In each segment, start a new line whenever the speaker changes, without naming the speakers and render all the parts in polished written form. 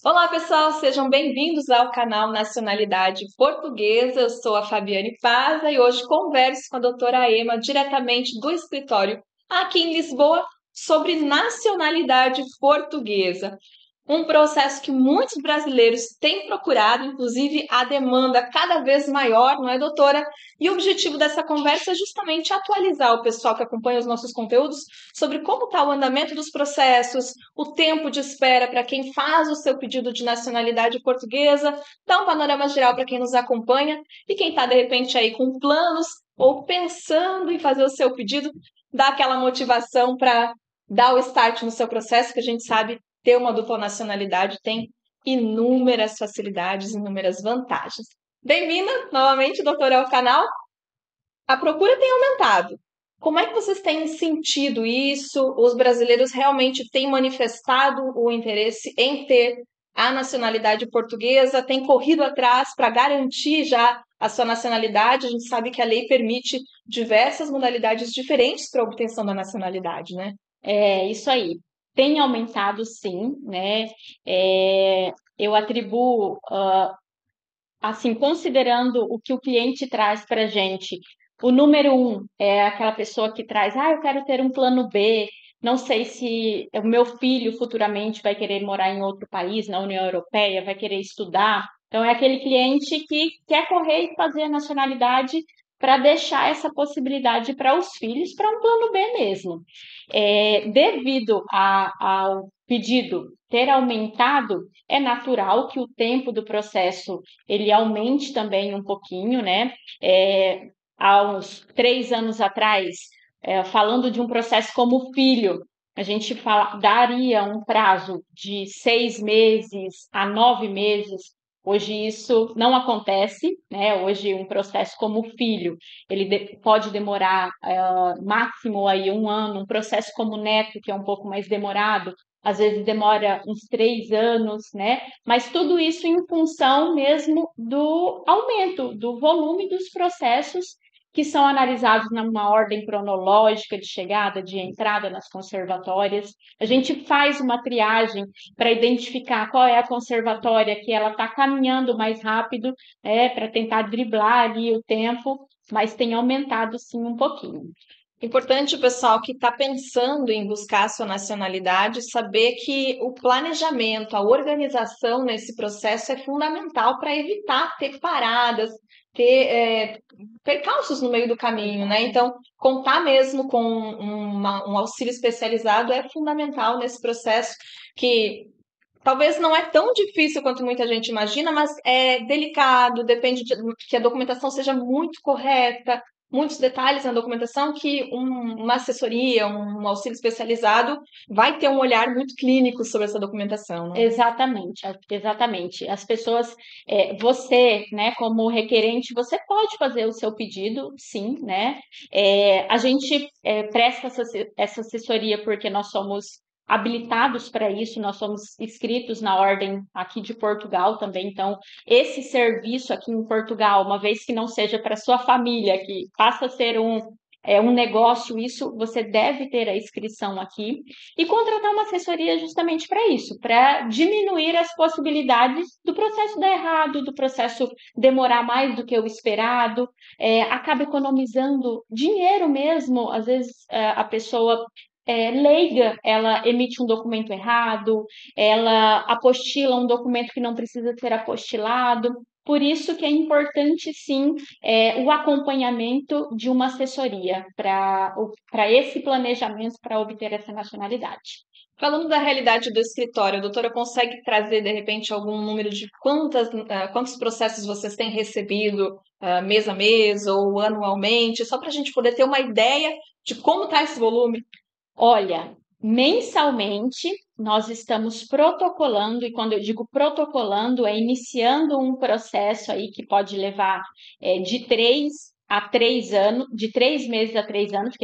Olá, pessoal, sejam bem-vindos ao canal Nacionalidade Portuguesa. Eu sou a Fabiane Paza e hoje converso com a doutora Ema, diretamente do escritório aqui em Lisboa, sobre nacionalidade portuguesa. Um processo que muitos brasileiros têm procurado, inclusive a demanda cada vez maior, não é, doutora? E o objetivo dessa conversa é justamente atualizar o pessoal que acompanha os nossos conteúdos sobre como está o andamento dos processos, o tempo de espera para quem faz o seu pedido de nacionalidade portuguesa, dar um panorama geral para quem nos acompanha e quem está, de repente, aí com planos ou pensando em fazer o seu pedido, dar aquela motivação para dar o start no seu processo, que a gente sabe ter uma dupla nacionalidade tem inúmeras facilidades, inúmeras vantagens. Bem-vinda novamente, doutora, ao canal. A procura tem aumentado. Como é que vocês têm sentido isso? Os brasileiros realmente têm manifestado o interesse em ter a nacionalidade portuguesa, têm corrido atrás para garantir já a sua nacionalidade. A gente sabe que a lei permite diversas modalidades diferentes para a obtenção da nacionalidade, né?
É isso aí. Tem aumentado, sim, né? Eu atribuo, assim, considerando o que o cliente traz para a gente, o número um é aquela pessoa que traz, eu quero ter um plano B, não sei se o meu filho futuramente vai querer morar em outro país, na União Europeia, vai querer estudar. Então, é aquele cliente que quer correr e fazer a nacionalidade para deixar essa possibilidade para os filhos, para um plano B mesmo. Devido ao pedido ter aumentado, é natural que o tempo do processo ele aumente também um pouquinho, né? Há uns 3 anos atrás, falando de um processo como filho, a gente daria um prazo de 6 meses a 9 meses. Hoje isso não acontece, né? Hoje um processo como filho, ele pode demorar máximo aí um ano, um processo como neto, que é um pouco mais demorado, às vezes demora uns 3 anos, né? Mas tudo isso em função mesmo do aumento do volume dos processos que são analisados numa ordem cronológica de chegada, de entrada nas conservatórias. A gente faz uma triagem para identificar qual é a conservatória que ela está caminhando mais rápido, para tentar driblar ali o tempo, mas tem aumentado sim um pouquinho.
Importante o pessoal que está pensando em buscar a sua nacionalidade saber que o planejamento, a organização nesse processo é fundamental para evitar ter paradas, ter percalços no meio do caminho, né? Então, contar mesmo com um auxílio especializado é fundamental nesse processo que talvez não é tão difícil quanto muita gente imagina, mas é delicado, depende de que a documentação seja muito correta, muitos detalhes na documentação que uma assessoria, um auxílio especializado vai ter um olhar muito clínico sobre essa documentação, né?
Exatamente, exatamente. As pessoas, você, né, como requerente, você pode fazer o seu pedido, sim, né? A gente presta essa assessoria porque nós somos habilitados para isso, nós somos inscritos na ordem aqui de Portugal também, então esse serviço aqui em Portugal, uma vez que não seja para sua família, que passa a ser um negócio, isso você deve ter a inscrição aqui e contratar uma assessoria justamente para isso, para diminuir as possibilidades do processo dar errado, do processo demorar mais do que o esperado, acaba economizando dinheiro mesmo, às vezes a pessoa leiga, ela emite um documento errado, ela apostila um documento que não precisa ser apostilado. Por isso que é importante, sim, o acompanhamento de uma assessoria para esse planejamento para obter essa nacionalidade.
Falando da realidade do escritório, a doutora consegue trazer, de repente, algum número de quantos processos vocês têm recebido mês a mês ou anualmente, só para a gente poder ter uma ideia de como está esse volume?
Olha, mensalmente nós estamos protocolando, e quando eu digo protocolando, é iniciando um processo aí que pode levar de 3 a 3 anos, de 3 meses a 3 anos.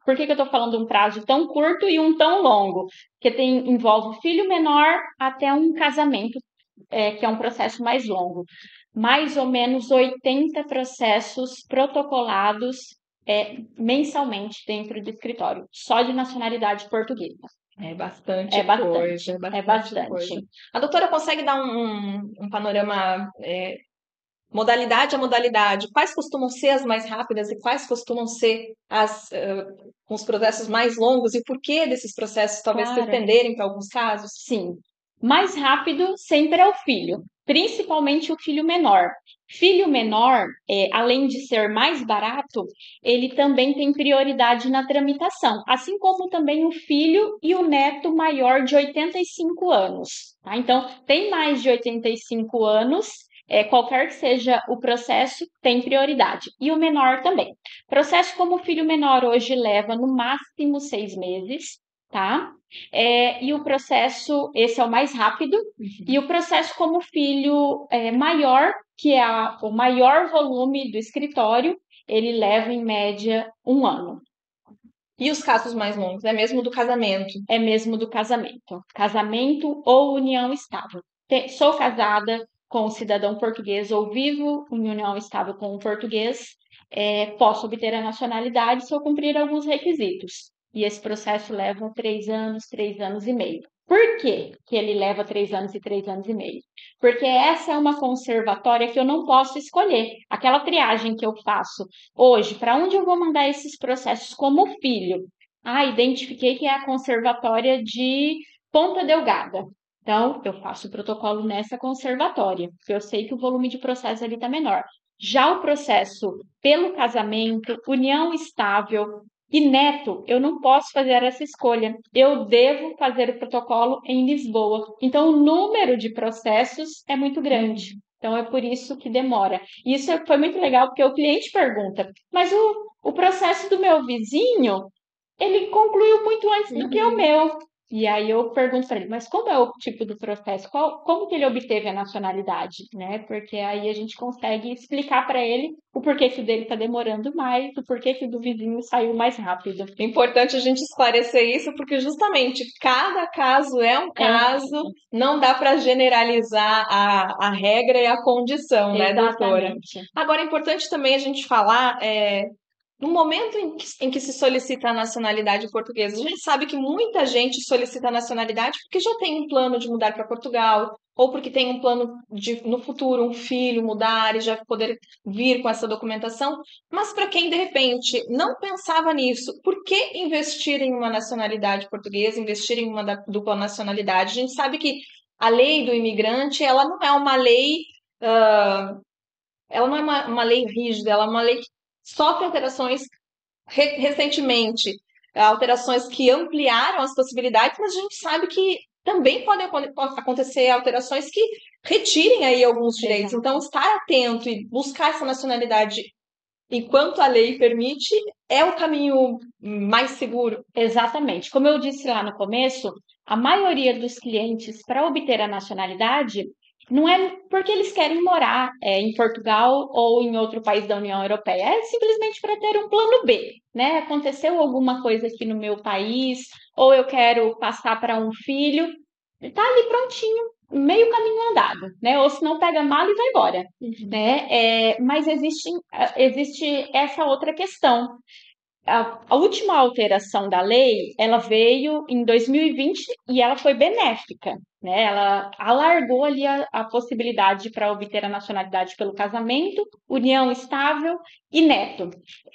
Por que eu estou falando um prazo tão curto e um tão longo? Porque envolve filho menor até um casamento, que é um processo mais longo. Mais ou menos 80 processos protocolados mensalmente dentro do escritório, só de nacionalidade portuguesa.
É bastante
É
coisa,
bastante,
é
é
bastante
bastante.
coisa. A doutora consegue dar um panorama, modalidade a modalidade? Quais costumam ser as mais rápidas e quais costumam ser com os processos mais longos e por que desses processos talvez se
Claro.
estenderem para alguns casos?
Sim, mais rápido sempre é o filho, principalmente o filho menor. Filho menor, além de ser mais barato, ele também tem prioridade na tramitação, assim como também o filho e o neto maior de 85 anos. Tá? Então, tem mais de 85 anos, qualquer que seja o processo, tem prioridade. E o menor também. Processo como o filho menor hoje leva no máximo 6 meses, tá? E o processo, esse é o mais rápido, e o processo como filho maior, que é o maior volume do escritório, ele leva em média 1 ano.
E os casos mais longos, é mesmo do casamento?
É mesmo do casamento. Casamento ou união estável. Sou casada com um cidadão português ou vivo em união estável com um português, posso obter a nacionalidade se eu cumprir alguns requisitos. E esse processo leva 3 anos, 3 anos e meio. Por quê que ele leva 3 anos e 3 anos e meio? Porque essa é uma conservatória que eu não posso escolher. Aquela triagem que eu faço hoje, para onde eu vou mandar esses processos como filho? Identifiquei que é a conservatória de Ponta Delgada. Então, eu faço o protocolo nessa conservatória, porque eu sei que o volume de processo ali está menor. Já o processo pelo casamento, união estável e neto, eu não posso fazer essa escolha. Eu devo fazer o protocolo em Lisboa. Então, o número de processos é muito grande. Então, é por isso que demora. E isso foi muito legal, porque o cliente pergunta, mas o processo do meu vizinho, ele concluiu muito antes do que o meu. E aí eu pergunto para ele, mas como é o tipo do processo? Como que ele obteve a nacionalidade, né? Porque aí a gente consegue explicar para ele o porquê que o dele está demorando mais, o porquê que o do vizinho saiu mais rápido.
É importante a gente esclarecer isso, porque justamente cada caso é um
É um
caso, não dá para generalizar a regra e a condição, né, doutora?
Exatamente.
Agora, é importante também a gente falar, no momento em que se solicita a nacionalidade portuguesa, a gente sabe que muita gente solicita a nacionalidade porque já tem um plano de mudar para Portugal, ou porque tem um plano de, no futuro, um filho mudar e já poder vir com essa documentação. Mas para quem, de repente, não pensava nisso, por que investir em uma nacionalidade portuguesa, investir em uma dupla nacionalidade? A gente sabe que a lei do imigrante, ela não é uma lei. Ela não é uma lei rígida, ela é uma lei que sofre alterações recentemente, alterações que ampliaram as possibilidades, mas a gente sabe que também podem acontecer alterações que retirem aí alguns direitos.
Exato.
Então, estar atento e buscar essa nacionalidade enquanto a lei permite é o caminho mais seguro.
Exatamente. Como eu disse lá no começo, a maioria dos clientes, para obter a nacionalidade, não é porque eles querem morar em Portugal ou em outro país da União Europeia, é simplesmente para ter um plano B, né? Aconteceu alguma coisa aqui no meu país, ou eu quero passar para um filho, tá ali prontinho, meio caminho andado, né? Ou se não pega mala e vai embora, né? Mas existe essa outra questão. A última alteração da lei, ela veio em 2020 e ela foi benéfica, né? Ela alargou ali a possibilidade para obter a nacionalidade pelo casamento, união estável e neto,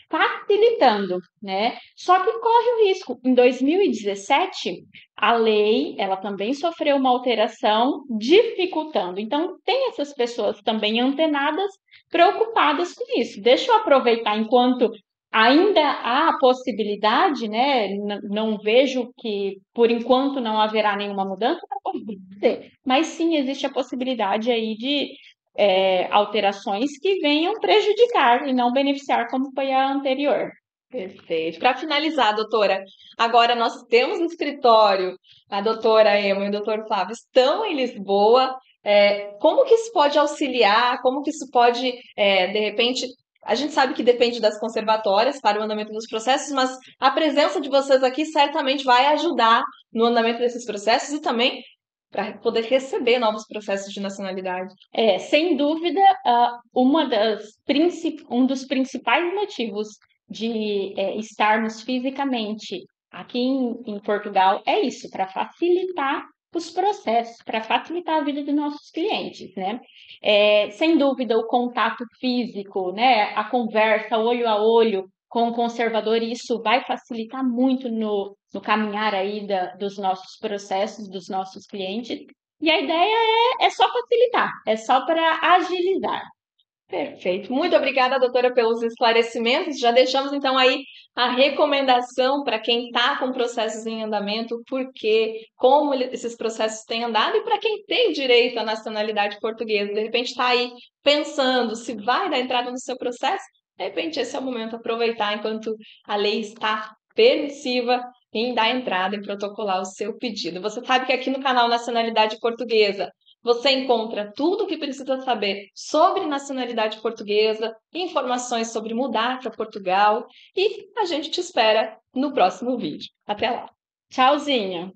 facilitando, né? Só que corre o risco. Em 2017, a lei, ela também sofreu uma alteração, dificultando. Então, tem essas pessoas também antenadas, preocupadas com isso. Deixa eu aproveitar enquanto ainda há a possibilidade, né? Não vejo que, por enquanto, não haverá nenhuma mudança, mas sim existe a possibilidade aí de alterações que venham prejudicar e não beneficiar como foi a anterior.
Perfeito. Para finalizar, doutora, agora nós temos no escritório, a doutora Emma e o doutor Flávio estão em Lisboa. Como que isso pode auxiliar? Como que isso pode, de repente, a gente sabe que depende das conservatórias para o andamento dos processos, mas a presença de vocês aqui certamente vai ajudar no andamento desses processos e também para poder receber novos processos de nacionalidade.
Sem dúvida, um dos principais motivos de estarmos fisicamente aqui em Portugal é isso, para facilitar os processos, para facilitar a vida dos nossos clientes, né? Sem dúvida, o contato físico, né? A conversa olho a olho com o conservador, isso vai facilitar muito no caminhar aí dos nossos processos, dos nossos clientes. E a ideia é só facilitar, é só para agilizar.
Perfeito. Muito obrigada, doutora, pelos esclarecimentos. Já deixamos então aí a recomendação para quem está com processos em andamento, porque como esses processos têm andado e para quem tem direito à nacionalidade portuguesa, de repente está aí pensando se vai dar entrada no seu processo, de repente esse é o momento de aproveitar enquanto a lei está permissiva em dar entrada e protocolar o seu pedido. Você sabe que aqui no canal Nacionalidade Portuguesa você encontra tudo o que precisa saber sobre nacionalidade portuguesa, informações sobre mudar para Portugal e a gente te espera no próximo vídeo. Até lá!
Tchauzinho!